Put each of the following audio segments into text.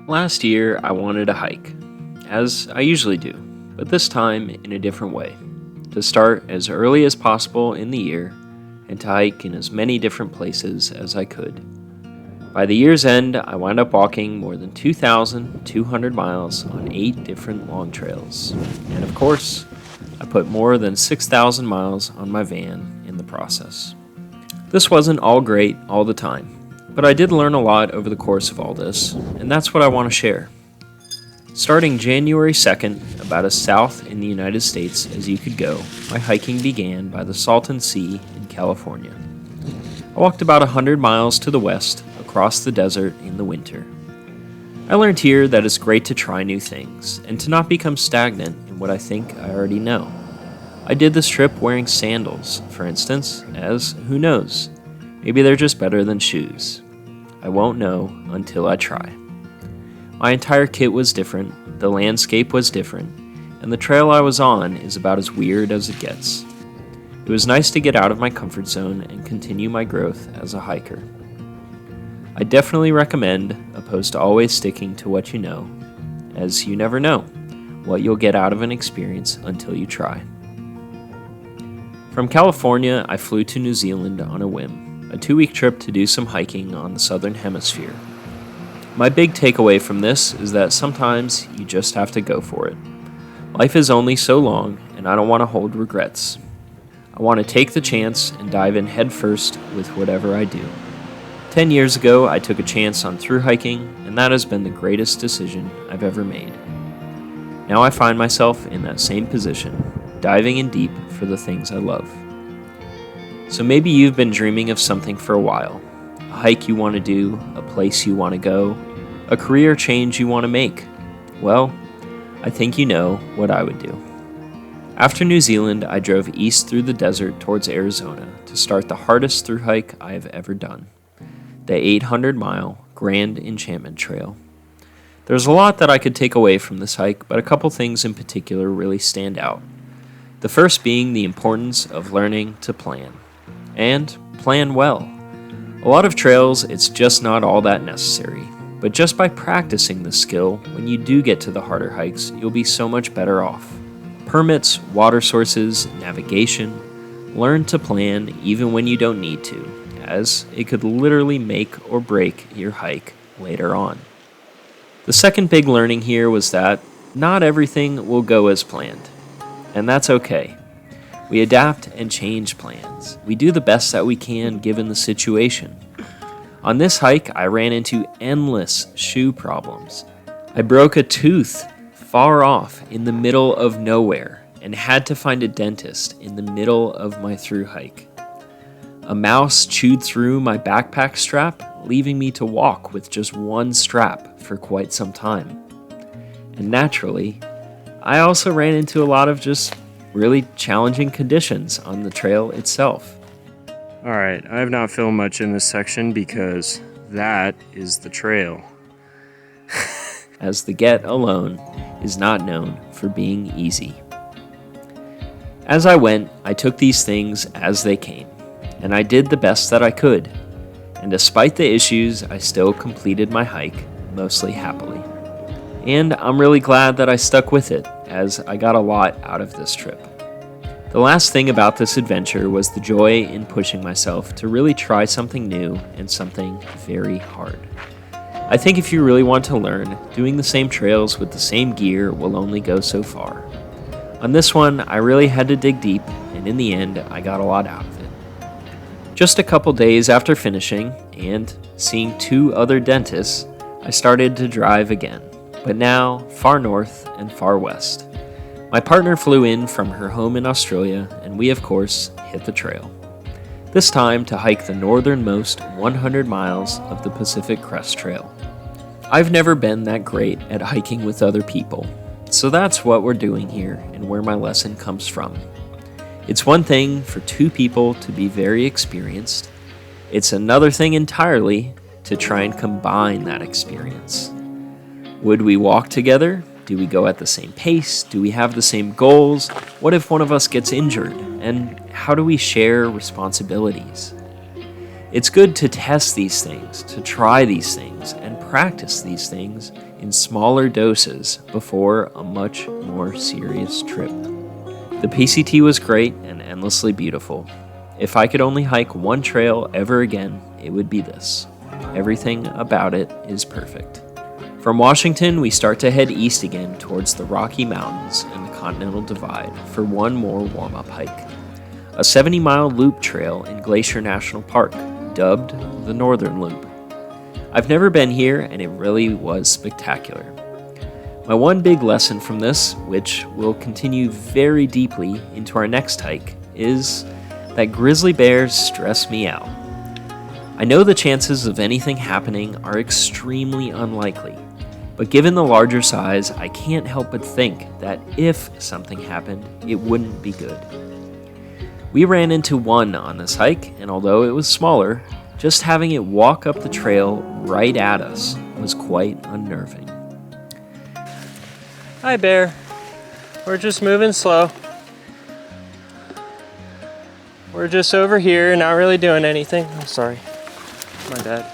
Last year, I wanted a hike, as I usually do, but this time in a different way. To start as early as possible in the year, and to hike in as many different places as I could. By the year's end, I wound up walking more than 2,200 miles on 8 different long trails. And of course, I put more than 6,000 miles on my van in the process. This wasn't all great all the time, but I did learn a lot over the course of all this, and that's what I want to share. Starting January 2nd, about as south in the United States as you could go, my hiking began by the Salton Sea in California. I walked about 100 miles to the west, across the desert in the winter. I learned here that it's great to try new things, and to not become stagnant in what I think I already know. I did this trip wearing sandals, for instance, as, who knows, maybe they're just better than shoes. I won't know until I try. My entire kit was different, the landscape was different, and the trail I was on is about as weird as it gets. It was nice to get out of my comfort zone and continue my growth as a hiker. I definitely recommend, opposed to always sticking to what you know, as you never know what you'll get out of an experience until you try. From California, I flew to New Zealand on a whim, a 2-week trip to do some hiking on the southern hemisphere. My big takeaway from this is that sometimes you just have to go for it. Life is only so long, and I don't want to hold regrets. I want to take the chance and dive in head first with whatever I do. 10 years ago, I took a chance on through hiking, and that has been the greatest decision I've ever made. Now I find myself in that same position, diving in deep for the things I love. So maybe you've been dreaming of something for a while. A hike you want to do, a place you want to go, a career change you want to make. Well, I think you know what I would do. After New Zealand, I drove east through the desert towards Arizona to start the hardest through hike I have ever done, the 800-mile Grand Enchantment Trail. There's a lot that I could take away from this hike, but a couple things in particular really stand out. The first being the importance of learning to plan, and plan well. A lot of trails, it's just not all that necessary, but just by practicing the skill, when you do get to the harder hikes, you'll be so much better off. Permits, water sources, navigation, learn to plan even when you don't need to, as it could literally make or break your hike later on. The second big learning here was that not everything will go as planned, and that's okay. We adapt and change plans. We do the best that we can given the situation. On this hike, I ran into endless shoe problems. I broke a tooth far off in the middle of nowhere and had to find a dentist in the middle of my through hike. A mouse chewed through my backpack strap, leaving me to walk with just one strap for quite some time. And naturally, I also ran into a lot of just really challenging conditions on the trail itself. Alright, I have not filmed much in this section because that is the trail. As the get alone is not known for being easy. As I went, I took these things as they came, and I did the best that I could. And despite the issues, I still completed my hike, mostly happily. And I'm really glad that I stuck with it, as I got a lot out of this trip. The last thing about this adventure was the joy in pushing myself to really try something new and something very hard. I think if you really want to learn, doing the same trails with the same gear will only go so far. On this one, I really had to dig deep, and in the end, I got a lot out of it. Just a couple days after finishing, and seeing 2 other dentists, I started to drive again, but now far north and far west. My partner flew in from her home in Australia, and we of course hit the trail. This time to hike the northernmost 100 miles of the Pacific Crest Trail. I've never been that great at hiking with other people, so that's what we're doing here and where my lesson comes from. It's one thing for 2 people to be very experienced. It's another thing entirely to try and combine that experience. Would we walk together? Do we go at the same pace? Do we have the same goals? What if one of us gets injured? And how do we share responsibilities? It's good to test these things, to try these things, and practice these things in smaller doses before a much more serious trip. The PCT was great and endlessly beautiful. If I could only hike one trail ever again, it would be this. Everything about it is perfect. From Washington, we start to head east again towards the Rocky Mountains and the Continental Divide for one more warm-up hike. A 70-mile loop trail in Glacier National Park, dubbed the Northern Loop. I've never been here, and it really was spectacular. My one big lesson from this, which will continue very deeply into our next hike, is that grizzly bears stress me out. I know the chances of anything happening are extremely unlikely, but given the larger size, I can't help but think that if something happened, it wouldn't be good. We ran into one on this hike, and although it was smaller, just having it walk up the trail right at us was quite unnerving. Hi, bear. We're just moving slow. We're just over here, not really doing anything. I'm sorry. My bad.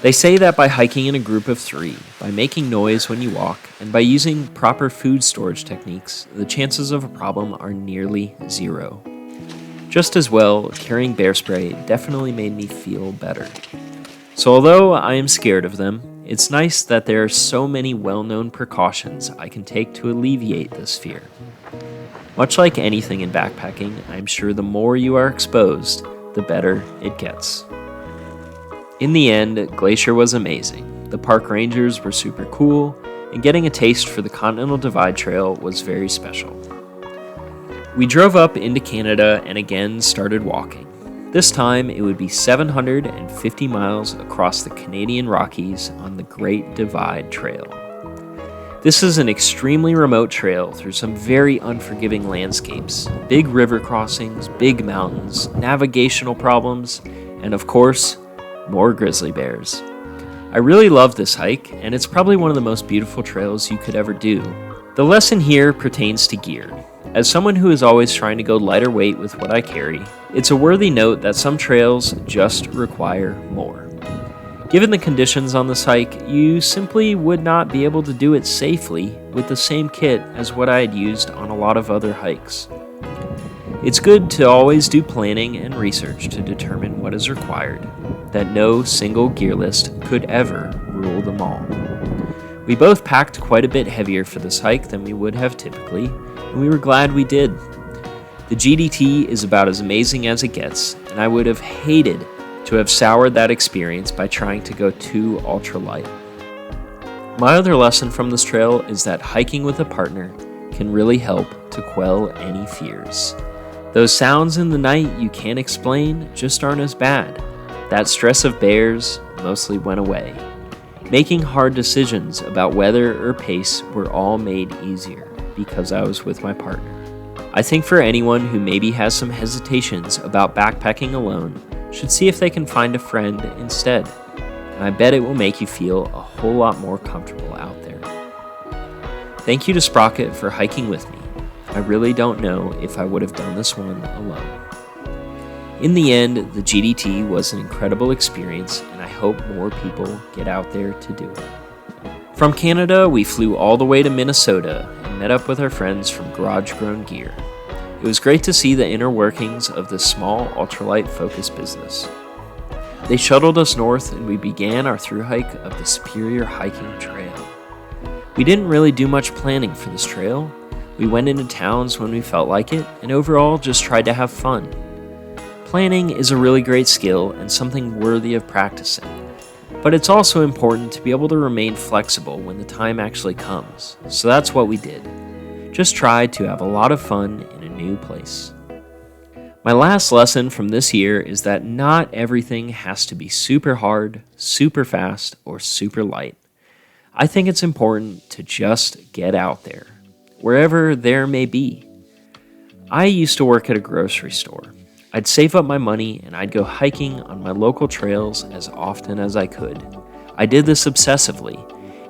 They say that by hiking in a group of 3, by making noise when you walk, and by using proper food storage techniques, the chances of a problem are nearly 0. Just as well, carrying bear spray definitely made me feel better. So although I am scared of them, it's nice that there are so many well-known precautions I can take to alleviate this fear. Much like anything in backpacking, I'm sure the more you are exposed, the better it gets. In the end, Glacier was amazing. The park rangers were super cool, and getting a taste for the Continental Divide Trail was very special. We drove up into Canada and again started walking. This time, it would be 750 miles across the Canadian Rockies on the Great Divide Trail. This is an extremely remote trail through some very unforgiving landscapes, big river crossings, big mountains, navigational problems, and of course, more grizzly bears. I really love this hike, and it's probably one of the most beautiful trails you could ever do. The lesson here pertains to gear. As someone who is always trying to go lighter weight with what I carry, it's a worthy note that some trails just require more. Given the conditions on this hike, you simply would not be able to do it safely with the same kit as what I had used on a lot of other hikes. It's good to always do planning and research to determine what is required, that no single gear list could ever rule them all. We both packed quite a bit heavier for this hike than we would have typically, and we were glad we did. The GDT is about as amazing as it gets, and I would have hated to have soured that experience by trying to go too ultralight. My other lesson from this trail is that hiking with a partner can really help to quell any fears. Those sounds in the night you can't explain just aren't as bad. That stress of bears mostly went away. Making hard decisions about weather or pace were all made easier because I was with my partner. I think for anyone who maybe has some hesitations about backpacking alone should see if they can find a friend instead, and I bet it will make you feel a whole lot more comfortable out there. Thank you to Sprocket for hiking with me. I really don't know if I would have done this one alone. In the end, the GDT was an incredible experience, and I hope more people get out there to do it. From Canada, we flew all the way to Minnesota and met up with our friends from Garage Grown Gear. It was great to see the inner workings of this small ultralight focused business. They shuttled us north and we began our thru hike of the Superior Hiking Trail. We didn't really do much planning for this trail. We went into towns when we felt like it and overall just tried to have fun. Planning is a really great skill and something worthy of practicing. But it's also important to be able to remain flexible when the time actually comes. So that's what we did. Just tried to have a lot of fun in a new place. My last lesson from this year is that not everything has to be super hard, super fast, or super light. I think it's important to just get out there, wherever there may be. I used to work at a grocery store. I'd save up my money and I'd go hiking on my local trails as often as I could. I did this obsessively,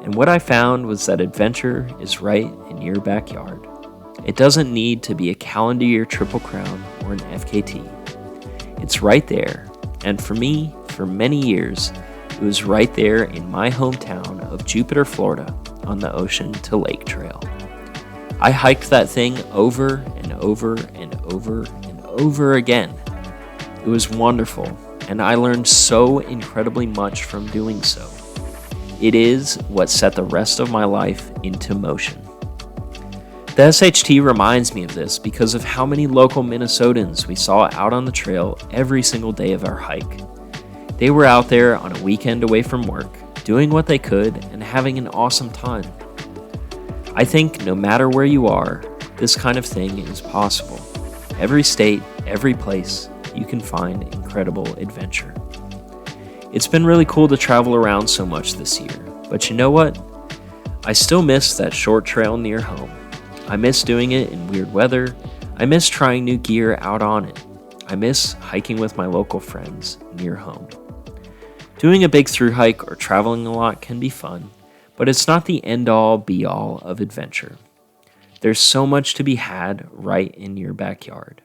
and what I found was that adventure is right in your backyard. It doesn't need to be a calendar year Triple Crown or an FKT. It's right there, and for me, for many years, It was right there in my hometown of Jupiter, Florida, on the Ocean to Lake Trail. I hiked that thing over and over and over and over again. It was wonderful, and I learned so incredibly much from doing so. It is what set the rest of my life into motion. The SHT reminds me of this because of how many local Minnesotans we saw out on the trail every single day of our hike. They were out there on a weekend away from work, doing what they could and having an awesome time. I think no matter where you are, this kind of thing is possible. Every state, every place, you can find incredible adventure. It's been really cool to travel around so much this year, but you know what? I still miss that short trail near home. I miss doing it in weird weather. I miss trying new gear out on it. I miss hiking with my local friends near home. Doing a big thru hike or traveling a lot can be fun, but it's not the end-all be-all of adventure. There's so much to be had right in your backyard.